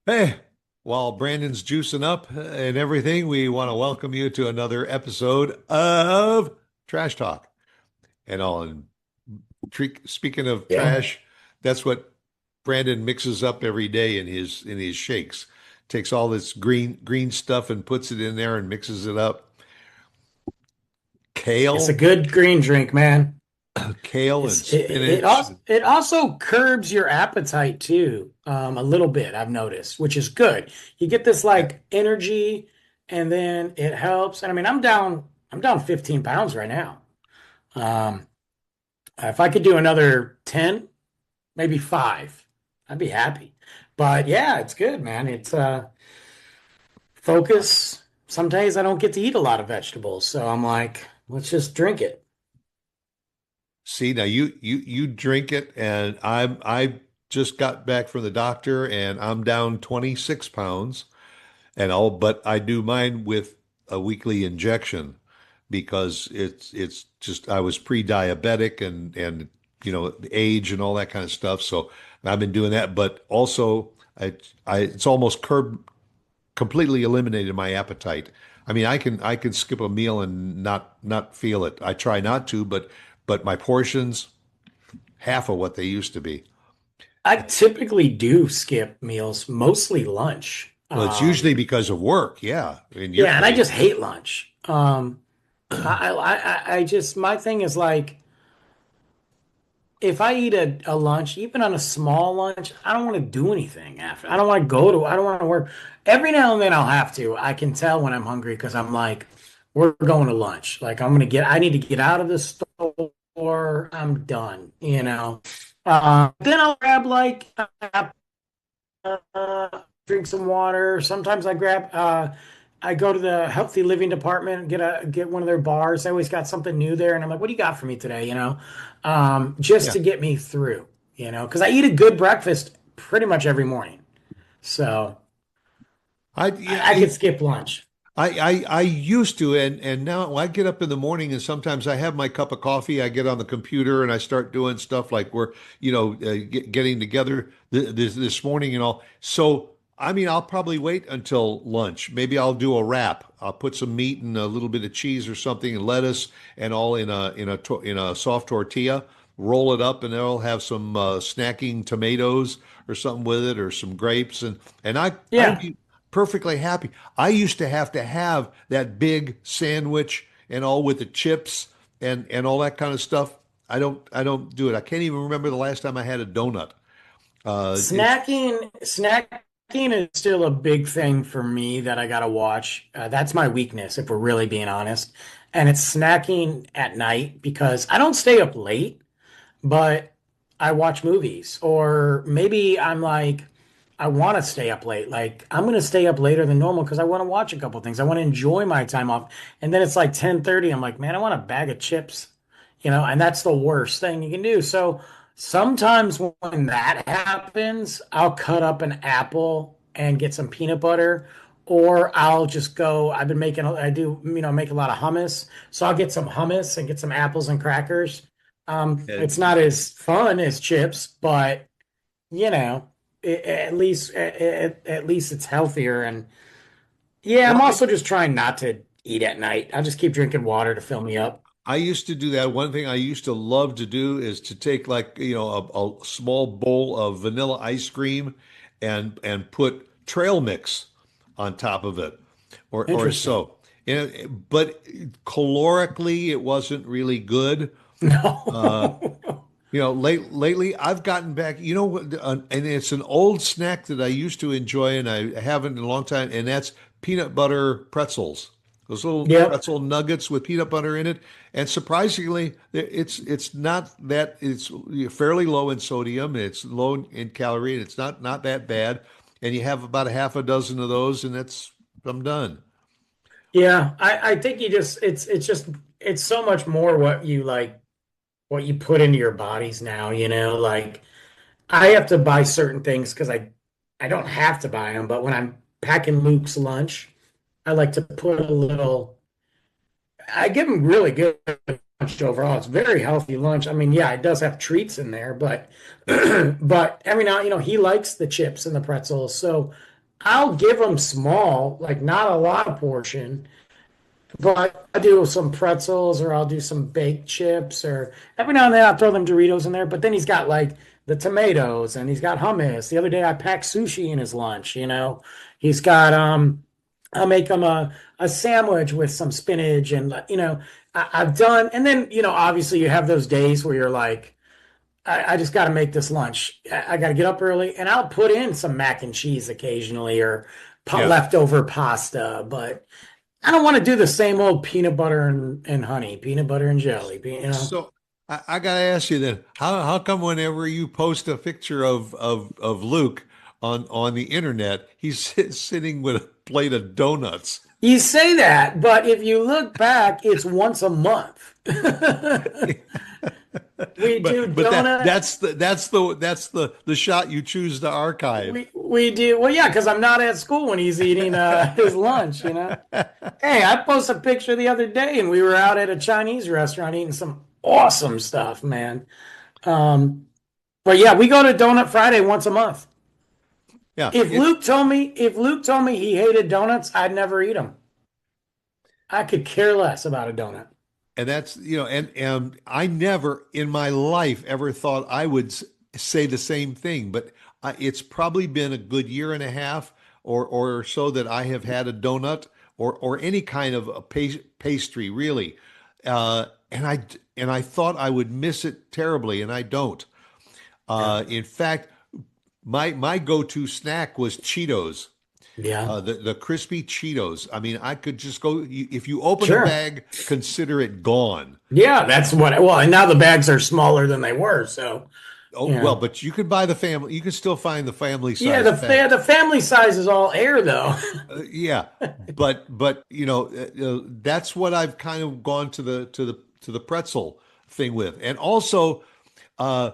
Hey, while Brandon's juicing up and everything, we want to welcome you to another episode of Trash Talk. And all. And speaking of Yeah. trash, that's what Brandon mixes up every day in his shakes. Takes all this green stuff and puts it in there and mixes it up. It's a Kale, good green drink, man. kale and It's it, it spinach. also it also curbs your appetite too, a little bit, I've noticed, which is good. You get this Yeah. like energy and then it helps. And I mean, I'm down 15 pounds right now. Um, if I could do another 10, maybe five, I'd be happy. But yeah, it's good, man. It's focus. Some days I don't get to eat a lot of vegetables, so I'm like, let's just drink it. See, now you drink it, and I just got back from the doctor, and I'm down 26 pounds. And all, but I do mine with a weekly injection because it's just I was pre-diabetic and age and all that kind of stuff. So I've been doing that, but also I it's almost completely eliminated my appetite. I mean, I can skip a meal and not feel it. I try not to, but my portions half of what they used to be. I typically do skip meals, mostly lunch. Well, it's usually because of work. Yeah, in your Yeah, and I case. just hate lunch. I just my thing is like if I eat a lunch, even on a small lunch, I don't want to do anything after. I don't want to work. Every now and then I'll have to. I can tell when I'm hungry because I'm like, we're going to lunch. Like I need to get out of the store. I'm done, you know. Then I'll grab like drink some water. Sometimes I go to the healthy living department and get one of their bars. They always got something new there, and I'm like, "What do you got for me today?" Just Yeah. to get me through, because I eat a good breakfast pretty much every morning, so Yeah, I could skip lunch. I used to, and now I get up in the morning and sometimes I have my cup of coffee. I get on the computer and I start doing stuff like we're, getting together this morning and all. So, I mean, I'll probably wait until lunch. Maybe I'll do a wrap. I'll put some meat and a little bit of cheese or something and lettuce and all in a soft tortilla. Roll it up and then I'll have some snacking tomatoes or something with it or some grapes and I'd Yeah, be perfectly happy. I used to have that big sandwich and all with the chips and all that kind of stuff. I don't do it. I can't even remember the last time I had a donut. It's snacking is still a big thing for me that I gotta watch. That's my weakness, if we're really being honest, and it's snacking at night because I don't stay up late. But I watch movies, or maybe I'm like, I want to stay up late. Like, I'm going to stay up later than normal because I want to watch a couple things. I want to enjoy my time off. And then it's like 10:30. I'm like, man, I want a bag of chips, and that's the worst thing you can do. So sometimes when that happens, I'll cut up an apple and get some peanut butter. Or I'll just go, I do, make a lot of hummus. So I'll get some hummus and get some apples and crackers. It's not as fun as chips, but you know, at least it's healthier. And yeah, well, I'm also just trying not to eat at night. I'll just keep drinking water to fill me up. I used to do that. One thing I used to love to do is to take like, a small bowl of vanilla ice cream and put trail mix on top of it or Interesting. so. But calorically, it wasn't really good. Uh, No. lately I've gotten back, and it's an old snack that I used to enjoy and I haven't in a long time, and that's peanut butter pretzels. Those little Yep. pretzel nuggets with peanut butter in it. And surprisingly, it's not that it's fairly low in sodium, it's low in calorie, and it's not that bad. And you have about a half a dozen of those, and that's I'm done. Yeah. I think it's so much more what you put into your bodies now, like I have to buy certain things because I don't have to buy them, but when I'm packing Luke's lunch, I like to put a little. I give him really good lunch overall. It's very healthy lunch. I mean, yeah, it does have treats in there, but but every now, he likes the chips and the pretzels. So I'll give them small, like not a lot of portion, but I do some pretzels or I'll do some baked chips or every now and then I'll throw them Doritos in there. But then he's got like the tomatoes and he's got hummus. The other day I packed sushi in his lunch, you know. He's got I'll make him a sandwich with some spinach and you know, I've done and then, you know, obviously you have those days where you're like, I just got to make this lunch. I got to get up early and I'll put in some mac and cheese occasionally or Yeah. leftover pasta, but I don't want to do the same old peanut butter and honey, peanut butter and jelly, you know. So I gotta ask you then, how come whenever you post a picture of Luke on the internet, he's sitting with a plate of donuts? You say that, but if you look back, it's once a month. We do But donut. that's the shot you choose to archive. We do well, yeah, because I'm not at school when he's eating his lunch, you know. Hey, I posted a picture the other day, and we were out at a Chinese restaurant eating some awesome stuff, man. Um, but yeah, we go to Donut Friday once a month. Yeah, If Luke told me he hated donuts, I'd never eat them. I could care less about a donut. and that's and I never in my life ever thought I would say the same thing, but it's probably been a good year and a half or so that I have had a donut or any kind of a pastry really, and I thought I would miss it terribly, and I don't. Yeah, In fact, my go-to snack was Cheetos. yeah, The crispy Cheetos. I mean, I could just go, if you open a sure. bag, consider it gone. Yeah, that's what. Well, and now the bags are smaller than they were, so Oh, you well, know. but you could buy the family, you can still find the family Yeah, size the bags. family size is all air though. Yeah, but that's what I've kind of gone to the pretzel thing with. And also uh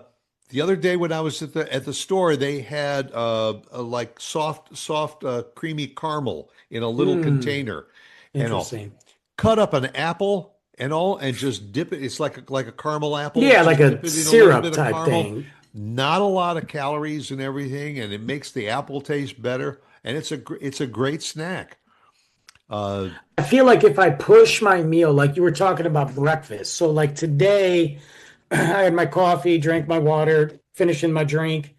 the other day when I was at the store, they had a like soft creamy caramel in a little Hmm, container and all. interesting. Cut up an apple and all and just dip it. It's like a caramel apple. Yeah, like Just a dip it in a little syrup bit of type caramel. thing. Not a lot of calories and everything, and it makes the apple taste better. And it's a great snack. Uh, I feel like if I push my meal, like you were talking about breakfast. So like today, I had my coffee, drank my water, finishing my drink.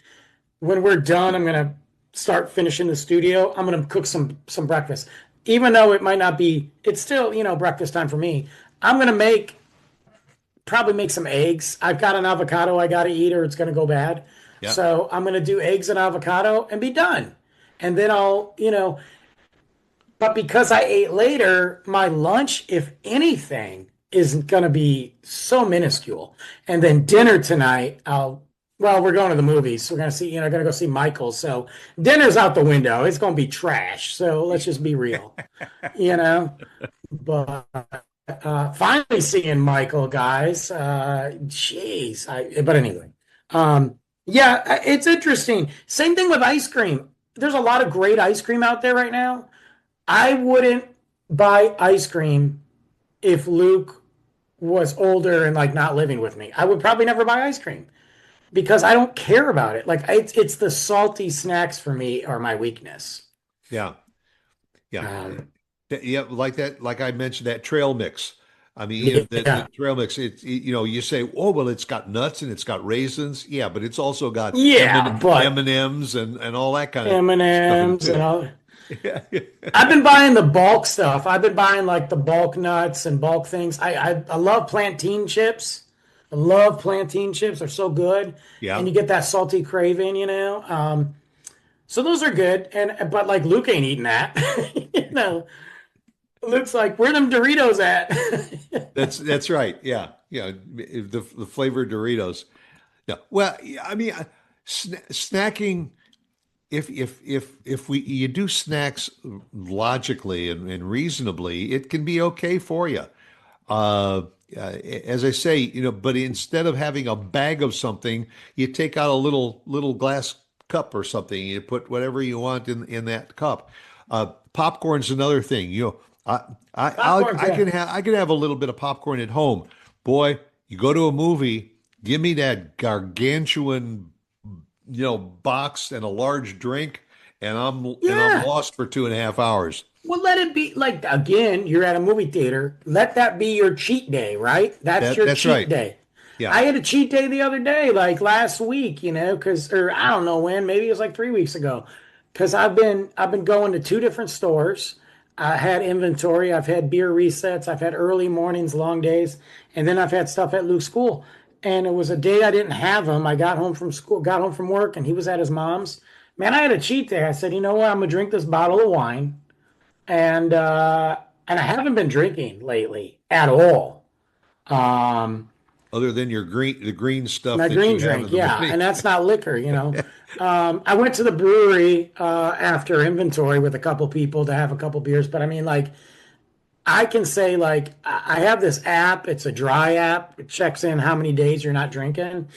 When we're done, I'm gonna start finishing the studio. I'm gonna cook some breakfast. Even though it might not be, it's still, you know, breakfast time for me. I'm gonna make probably make some eggs. I've got an avocado I gotta eat or it's gonna go bad. yeah, So I'm gonna do eggs and avocado and be done. And then I'll, you know, but because I ate later, my lunch, if anything, isn't going to be so minuscule. And then dinner tonight, well, we're going to the movies. So we're going to see, you know, going to go see Michael. So dinner's out the window. It's going to be trash. So let's just be real, you know. But finally seeing Michael, guys. Jeez. But anyway, yeah, it's interesting. Same thing with ice cream. There's a lot of great ice cream out there right now. I wouldn't buy ice cream if Luke was older and like not living with me. I would probably never buy ice cream because I don't care about it. Like it's the salty snacks for me are my weakness. yeah, yeah, Um, yeah. Like that, like I mentioned, that trail mix. I mean, the yeah, trail mix. You say, oh well, it's got nuts and it's got raisins. Yeah, but it's also got yeah, but M&Ms and all that kind of stuff in it M&Ms and too. all. Yeah, I've been buying the bulk stuff. I've been buying like the bulk nuts and bulk things. I love plantain chips. I love plantain chips. They're so good, and yeah. you get that salty craving, you know. So those are good, and but like Luke ain't eating that. You know, Luke's like, where them Doritos at? That's right. Yeah, yeah. The flavored Doritos. Yeah. Well, yeah, I mean, snacking. If we you do snacks logically and reasonably, it can be okay for you. Uh, as I say, but instead of having a bag of something, you take out a little glass cup or something. You put whatever you want in that cup. Popcorn's another thing. Popcorn's yeah. I can have a little bit of popcorn at home. Boy, you go to a movie, give me that gargantuan box and a large drink, and I'm Yeah. lost for 2.5 hours. Well, let it be like, again, you're at a movie theater. Let that be your cheat day, right? That's your That's cheat right. day. Yeah. I had a cheat day the other day, like last week, or I don't know when, maybe it was like 3 weeks ago. Because I've been going to two different stores. I had inventory, I've had beer resets, I've had early mornings, long days, and then I've had stuff at Luke's school. And it was a day I didn't have him. I got home from school, got home from work, and he was at his mom's. Man, I had a cheat day. I said, you know what? I'm gonna drink this bottle of wine and I haven't been drinking lately at all. Um, Other than the green stuff my that green you have in drink, the yeah, morning. and that's not liquor. I went to the brewery after inventory with a couple people to have a couple beers, but I mean, like, I can say, like, I have this app. It's a dry app. It checks in how many days you're not drinking.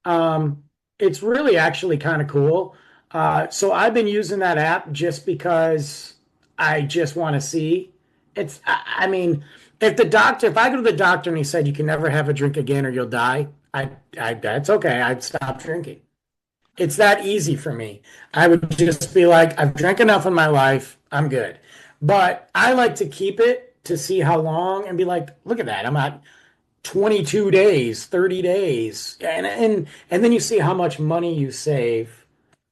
Um, it's really actually kind of cool. So I've been using that app just because I just want to see. I mean, if I go to the doctor and he said you can never have a drink again or you'll die, that's okay. I'd stop drinking. It's that easy for me. I would just be like, I've drank enough in my life. I'm good. But I like to keep it to see how long and be like, look at that. I'm at 22 days, 30 days. And then you see how much money you save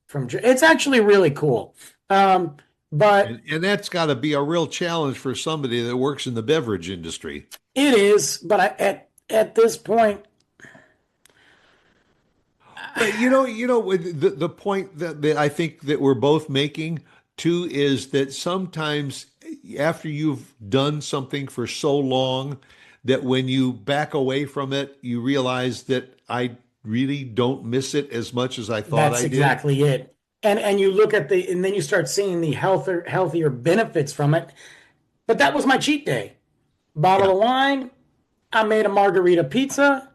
from it's actually really cool. Um, but And that's got to be a real challenge for somebody that works in the beverage industry. it is, but at this point, Well, with the point that I think that we're both making too is that sometimes after you've done something for so long that when you back away from it, you realize that I really don't miss it as much as I thought that's I did. exactly it. And you look at and then you start seeing the healthier benefits from it. But that was my cheat day. Bottle Yeah. of wine, I made a margarita pizza,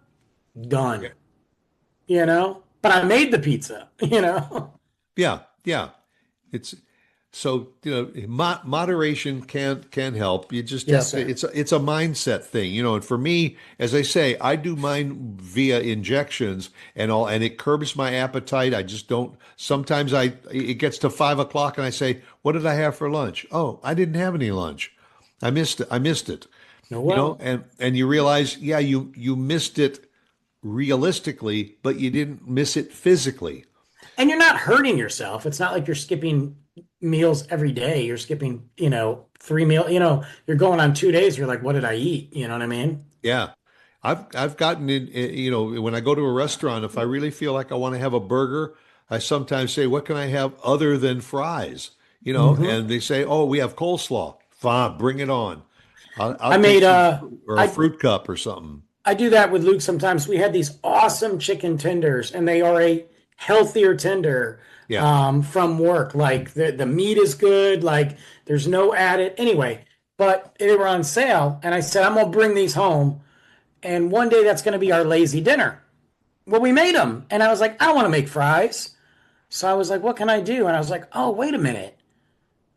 Yeah. done. But I made the pizza. Yeah. Yeah. It's so, moderation can help. You just Yes, have to, sir. it's a mindset thing, and for me, as I say, I do mine via injections and all, and it curbs my appetite. I just don't, sometimes it gets to 5 o'clock and I say, what did I have for lunch? Oh, I didn't have any lunch. I missed it, Oh, well. and you realize, yeah, you missed it realistically, but you didn't miss it physically. And you're not hurting yourself. It's not like you're skipping meals every day. You're skipping, 3 meal, you're going on 2 days. You're like, what did I eat? You know what I mean? Yeah. I've gotten when I go to a restaurant, if I really feel like I want to have a burger, I sometimes say, what can I have other than fries? Hmm. And they say, oh, we have coleslaw. Fine, bring it on. I I'll take made some or a I fruit cup or something. I do that with Luke sometimes. We had these awesome chicken tenders, and they are a healthier tender Yeah. from work. Like the meat is good, like there's no added anyway. But they were on sale, and I said, I'm gonna bring these home, and one day that's gonna be our lazy dinner. Well, we made them, and I was like, I don't want to make fries. So I was like, what can I do? And I was like, oh, wait a minute.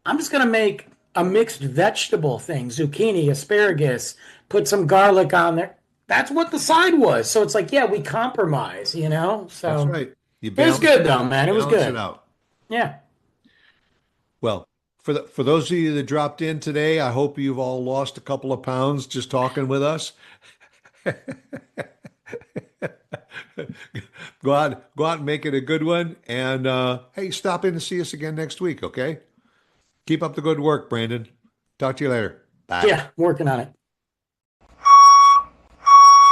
I'm just going to make a mixed vegetable thing, zucchini, asparagus, put some garlic on there. That's what the side was. So it's like, yeah, we compromise. That's So right. You it was good though, man. It was balance it good. out. Yeah. Well, for those of you that dropped in today, I hope you've all lost a couple of pounds just talking with us. Go out and make it a good one. And hey, stop in and see us again next week, okay? Keep up the good work, Brandon. Talk to you later. Bye. Yeah. Working on it.